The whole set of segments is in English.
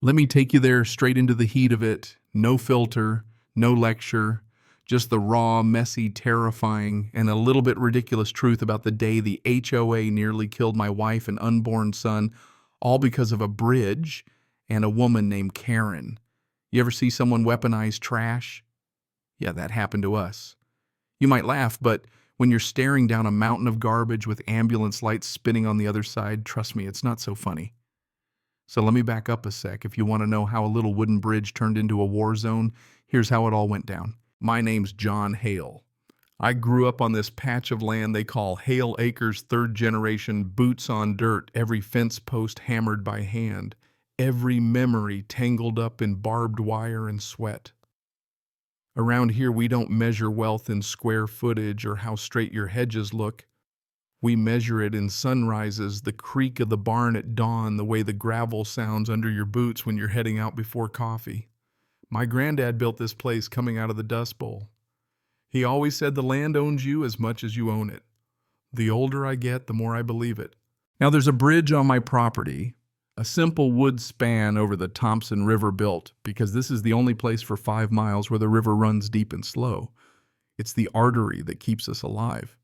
Let me take you there straight into the heat of it. No filter, no lecture, just the raw, messy, terrifying, and a little bit ridiculous truth about the day the HOA nearly killed my wife and unborn son, all because of a bridge and a woman named Karen. You ever see someone weaponize trash? Yeah, that happened to us. You might laugh, but when you're staring down a mountain of garbage with ambulance lights spinning on the other side, trust me, it's not so funny. So let me back up a sec. If you want to know how a little wooden bridge turned into a war zone, here's how it all went down. My name's John Hale. I grew up on this patch of land they call Hale Acres, third generation, boots on dirt, every fence post hammered by hand, every memory tangled up in barbed wire and sweat. Around here, we don't measure wealth in square footage or how straight your hedges look. We measure it in sunrises, the creak of the barn at dawn, the way the gravel sounds under your boots when you're heading out before coffee. My granddad built this place coming out of the Dust Bowl. He always said the land owns you as much as you own it. The older I get, the more I believe it. Now there's a bridge on my property, a simple wood span over the Thompson River built, because this is the only place for 5 miles where the river runs deep and slow. It's the artery that keeps us alive.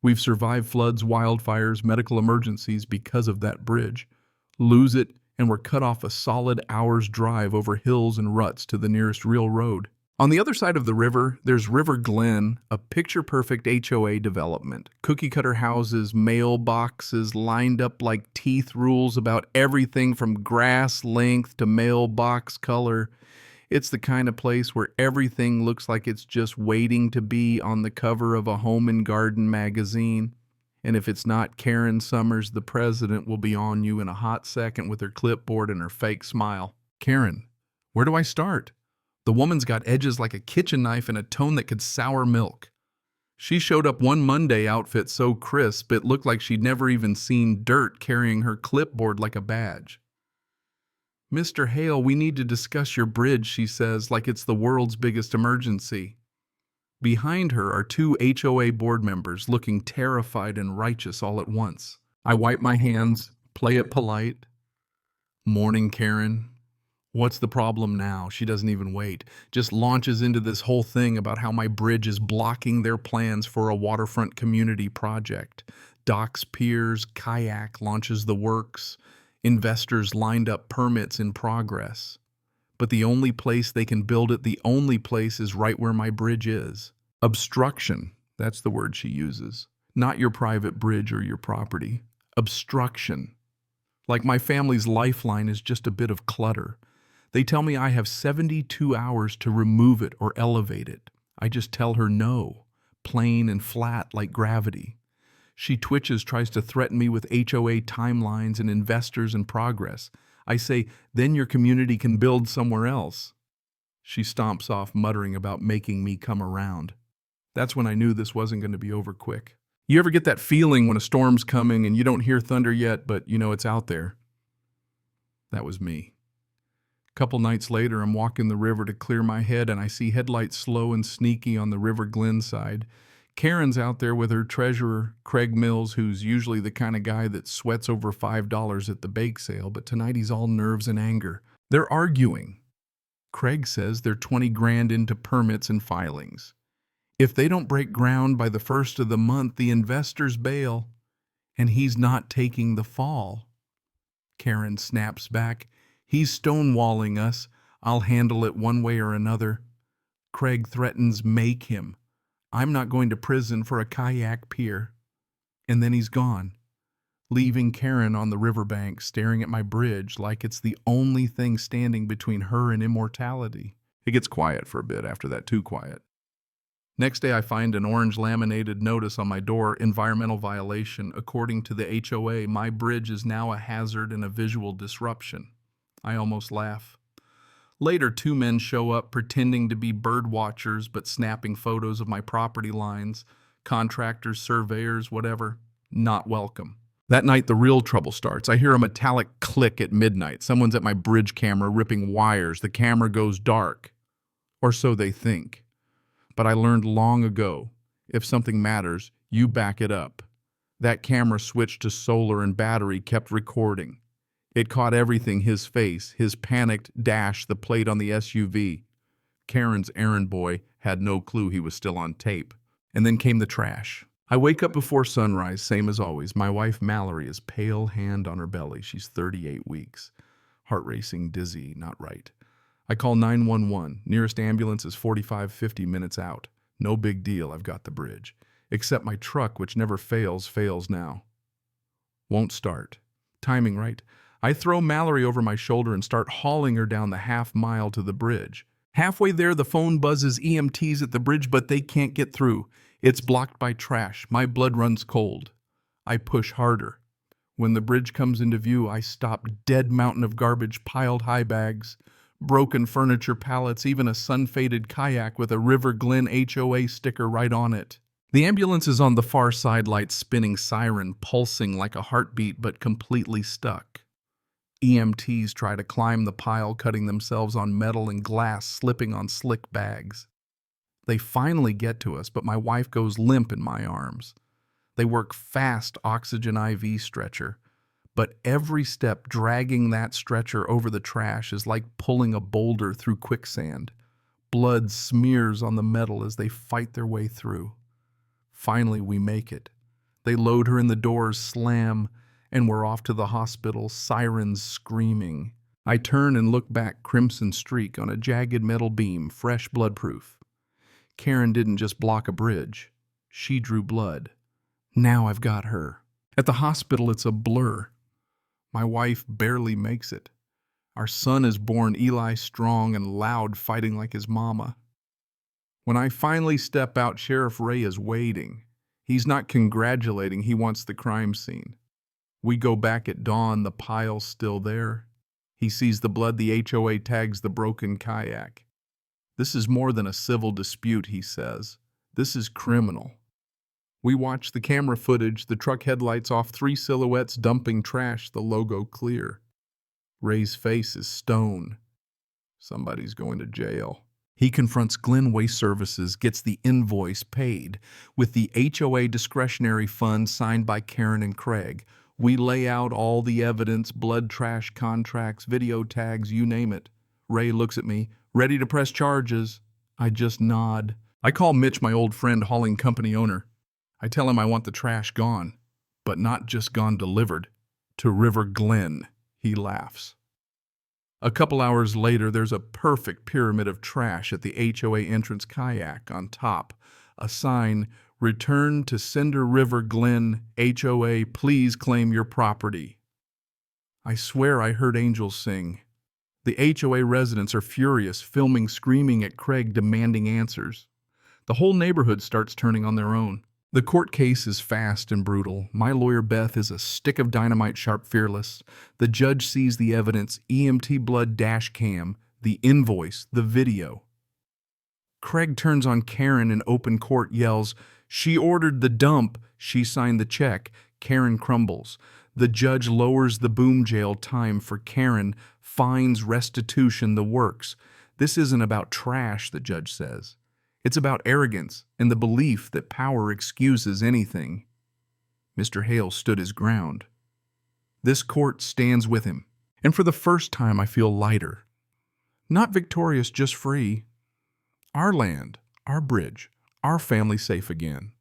We've survived floods, wildfires, medical emergencies because of that bridge. Lose it, and we're cut off a solid hour's drive over hills and ruts to the nearest real road. On the other side of the river, there's River Glen, a picture-perfect HOA development. Cookie-cutter houses, mailboxes lined up like teeth rules about everything from grass length to mailbox color. It's the kind of place where everything looks like it's just waiting to be on the cover of a home and garden magazine. And if it's not Karen Summers, the president will be on you in a hot second with her clipboard and her fake smile. Karen, where do I start? The woman's got edges like a kitchen knife and a tone that could sour milk. She showed up one Monday outfit so crisp it looked like she'd never even seen dirt, carrying her clipboard like a badge. Mr. Hale, we need to discuss your bridge, she says, like it's the world's biggest emergency. Behind her are 2 HOA board members looking terrified and righteous all at once. I wipe my hands, play it polite. Morning, Karen. What's the problem now? She doesn't even wait. Just launches into this whole thing about how my bridge is blocking their plans for a waterfront community project. Docks, piers, kayak launches the works. Investors lined up, permits in progress. But the only place they can build it, the only place is right where my bridge is. Obstruction, that's the word she uses. Not your private bridge or your property. Obstruction. Like my family's lifeline is just a bit of clutter. They tell me I have 72 hours to remove it or elevate it. I just tell her no, plain and flat like gravity. She twitches, tries to threaten me with HOA timelines and investors and progress. I say, then your community can build somewhere else. She stomps off, muttering about making me come around. That's when I knew this wasn't going to be over quick. You ever get that feeling when a storm's coming and you don't hear thunder yet, but you know it's out there? That was me. A couple nights later, I'm walking the river to clear my head, and I see headlights slow and sneaky on the River Glen side. Karen's out there with her treasurer, Craig Mills, who's usually the kind of guy that sweats over $5 at the bake sale, but tonight he's all nerves and anger. They're arguing. Craig says they're 20 grand into permits and filings. If they don't break ground by the first of the month, the investors bail, and he's not taking the fall. Karen snaps back. He's stonewalling us. I'll handle it one way or another. Craig threatens make him. I'm not going to prison for a kayak pier. And then he's gone, leaving Karen on the riverbank staring at my bridge like it's the only thing standing between her and immortality. It gets quiet for a bit after that, too quiet. Next day I find an orange laminated notice on my door, environmental violation. According to the HOA, my bridge is now a hazard and a visual disruption. I almost laugh. Later, 2 men show up pretending to be bird watchers but snapping photos of my property lines. Contractors, surveyors, whatever. Not welcome. That night, the real trouble starts. I hear a metallic click at midnight. Someone's at my bridge camera ripping wires. The camera goes dark. Or so they think. But I learned long ago, if something matters, you back it up. That camera switched to solar and battery kept recording. It caught everything: his face, his panicked dash, the plate on the SUV. Karen's errand boy had no clue he was still on tape. And then came the trash. I wake up before sunrise, same as always. My wife Mallory is pale, hand on her belly. She's 38 weeks. Heart racing, dizzy, not right. I call 911. Nearest ambulance is 45-50 minutes out. No big deal, I've got the bridge. Except my truck, which never fails now. Won't start. Timing right. I throw Mallory over my shoulder and start hauling her down the half-mile to the bridge. Halfway there, the phone buzzes EMTs at the bridge, but they can't get through. It's blocked by trash. My blood runs cold. I push harder. When the bridge comes into view, I stop. Dead mountain of garbage, piled high bags, broken furniture pallets, even a sun-faded kayak with a River Glen HOA sticker right on it. The ambulance is on the far side, lights spinning, siren pulsing like a heartbeat, but completely stuck. EMTs try to climb the pile, cutting themselves on metal and glass, slipping on slick bags. They finally get to us, but my wife goes limp in my arms. They work fast oxygen IV stretcher, but every step dragging that stretcher over the trash is like pulling a boulder through quicksand. Blood smears on the metal as they fight their way through. Finally, we make it. They load her in, the doors slam, and we're off to the hospital, sirens screaming. I turn and look back, crimson streak on a jagged metal beam, fresh bloodproof. Karen didn't just block a bridge. She drew blood. Now I've got her. At the hospital, it's a blur. My wife barely makes it. Our son is born, Eli, strong and loud, fighting like his mama. When I finally step out, Sheriff Ray is waiting. He's not congratulating, he wants the crime scene. We go back at dawn, the pile's still there. He sees the blood, the HOA tags the broken kayak. This is more than a civil dispute, he says. This is criminal. We watch the camera footage, the truck headlights off, 3 silhouettes dumping trash, the logo clear. Ray's face is stone. Somebody's going to jail. He confronts Glen Waste Services, gets the invoice paid with the HOA discretionary fund signed by Karen and Craig. We lay out all the evidence, blood trash contracts, video tags, you name it. Ray looks at me, ready to press charges. I just nod. I call Mitch, my old friend, hauling company owner. I tell him I want the trash gone, but not just gone, delivered to River Glen. He laughs. A couple hours later, there's a perfect pyramid of trash at the HOA entrance kayak. On top, a sign, "Return to Cinder River Glen, HOA, please claim your property." I swear I heard angels sing. The HOA residents are furious, filming, screaming at Craig, demanding answers. The whole neighborhood starts turning on their own. The court case is fast and brutal. My lawyer, Beth, is a stick of dynamite, sharp, fearless. The judge sees the evidence, EMT blood dash cam, the invoice, the video. Craig turns on Karen in open court, yells, "She ordered the dump. She signed the check." Karen crumbles. The judge lowers the boom jail time for Karen, fines, restitution, the works. This isn't about trash, the judge says. It's about arrogance and the belief that power excuses anything. Mr. Hale stood his ground. This court stands with him, and for the first time I feel lighter. Not victorious, just free. Our land, our bridge, our family safe again.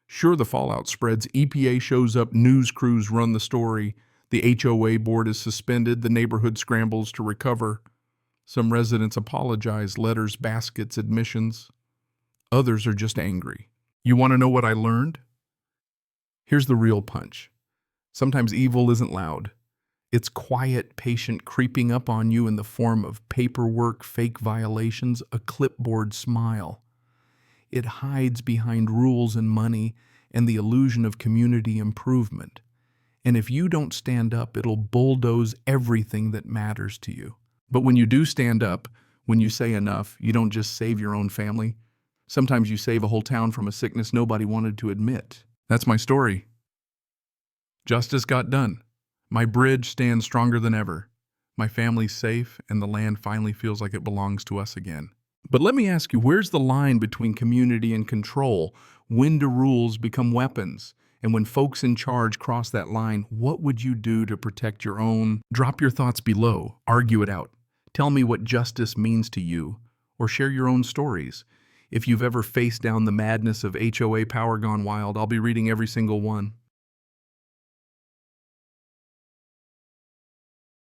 Sure, the fallout spreads. EPA shows up, news crews run the story. The HOA board is suspended. The neighborhood scrambles to recover. Some residents apologize, letters, baskets, admissions. Others are just angry. You want to know what I learned? Here's the real punch. Sometimes evil isn't loud. It's quiet, patient, creeping up on you in the form of paperwork, fake violations, a clipboard smile. It hides behind rules and money and the illusion of community improvement. And if you don't stand up, it'll bulldoze everything that matters to you. But when you do stand up, when you say enough, you don't just save your own family. Sometimes you save a whole town from a sickness nobody wanted to admit. That's my story. Justice got done. My bridge stands stronger than ever. My family's safe, and the land finally feels like it belongs to us again. But let me ask you, where's the line between community and control? When do rules become weapons? And when folks in charge cross that line, what would you do to protect your own? Drop your thoughts below. Argue it out. Tell me what justice means to you, or share your own stories. If you've ever faced down the madness of HOA power gone wild, I'll be reading every single one.